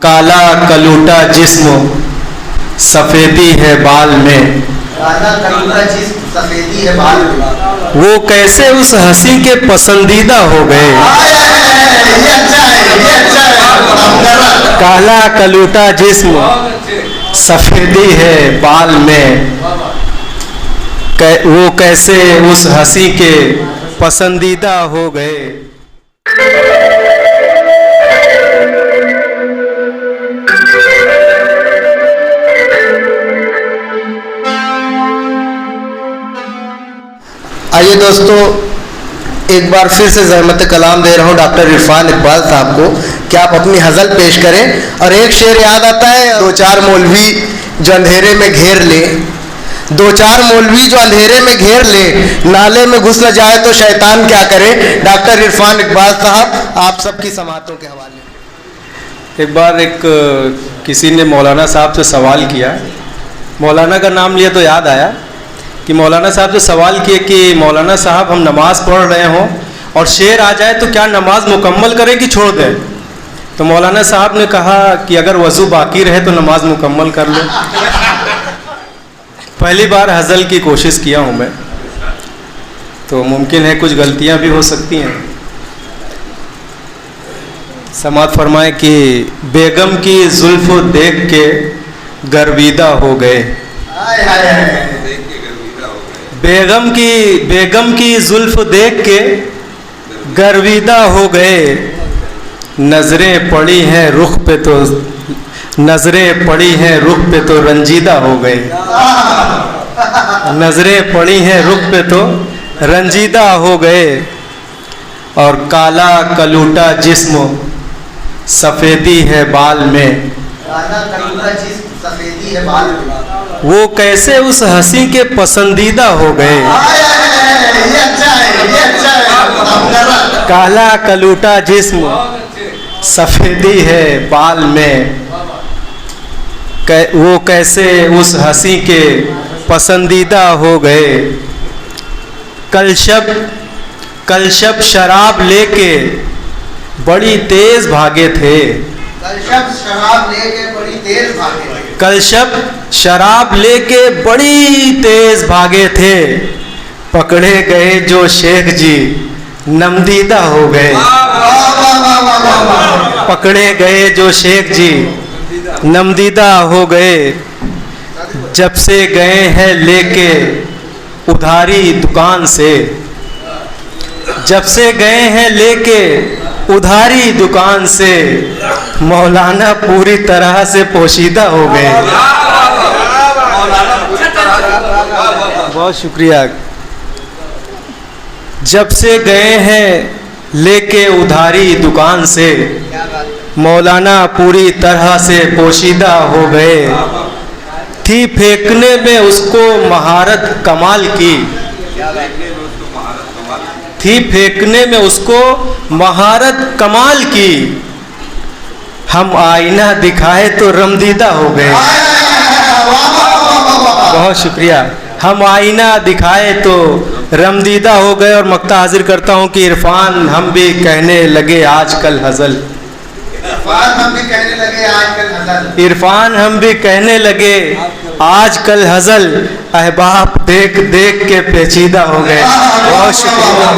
काला कलूटा जिस्म सफेदी है बाल में, काला कलूटा जिस्म सफेदी है बाल में, वो कैसे उस हंसी के पसंदीदा हो गए। ये अच्छा है। काला कलूटा जिस्म सफेदी है बाल में, वो कैसे उस हंसी के पसंदीदा हो गए। आइए दोस्तों, एक बार फिर से ज़हमत कलाम दे रहा हूँ डॉक्टर इरफान इकबाल साहब को कि आप अपनी हज़ल पेश करें। और एक शेर याद आता है, दो चार मौलवी जो अंधेरे में घेर ले, दो चार मौलवी जो अंधेरे में घेर ले, नाले में घुस न जाए तो शैतान क्या करे। डॉक्टर इरफान इकबाल साहब, आप सबकी समातों के हवाले। एक बार किसी ने मौलाना साहब से सवाल किया, मौलाना का नाम लिया तो याद आया कि मौलाना साहब से सवाल किए कि मौलाना साहब हम नमाज़ पढ़ रहे हों और शेर आ जाए तो क्या नमाज मुकम्मल करें कि छोड़ दें। तो मौलाना साहब ने कहा कि अगर वज़ू बाकी रहे तो नमाज मुकम्मल कर लें। पहली बार हज़ल की कोशिश किया हूँ मैं, तो मुमकिन है कुछ गलतियाँ भी हो सकती हैं। समात फरमाए कि बेगम की जुल्फ़ देख के गर्विदा हो गए। बेगम की जुल्फ़ देख के गर्विदा हो गए। नज़रें पड़ी हैं रुख पे तो नज़रें पड़ी हैं रुख पे तो रंजीदा हो गए। नज़रें पड़ी हैं रुख पे तो रंजीदा हो गए। और काला कलूटा जिस्म सफ़ेदी है बाल में, काला कलूटा जिस्म सफेदी है बाल में, वो कैसे उस हंसी के पसंदीदा हो गए। ये अच्छा है। काला कलूटा जिस्म सफेदी है बाल में, वो कैसे उस हंसी के पसंदीदा हो गए। कल शब शराब लेके बड़ी तेज भागे थे। कल शब शराब लेके बड़ी तेज भागे थे। कल शब शराब लेके बड़ी तेज भागे थे। पकड़े गए जो शेख जी नमदीदा हो गए। पकड़े गए जो शेख जी नमदीदा हो गए। जब से गए हैं लेके उधारी दुकान से, जब से गए हैं लेके उधारी दुकान से, मौलाना पूरी तरह से पोशीदा हो गए। बहुत शुक्रिया। जब से गए हैं लेके उधारी दुकान से, मौलाना पूरी तरह से पोशीदा हो गए। थी फेंकने में उसको महारत कमाल की, थी फेंकने में उसको महारत कमाल की। हम आईना दिखाए तो रमदीदा हो गए। बहुत शुक्रिया। हम आईना दिखाए तो रमदीदा हो गए। और मक्ता हाजिर करता हूँ कि इरफान हम भी कहने लगे आजकल हज़ल। इरफान हम भी कहने लगे आजकल हज़ल। इरफान हम भी कहने लगे आजकल हज़ल। अहबाब देख देख के पेचीदा हो गए। बहुत शुक्रिया।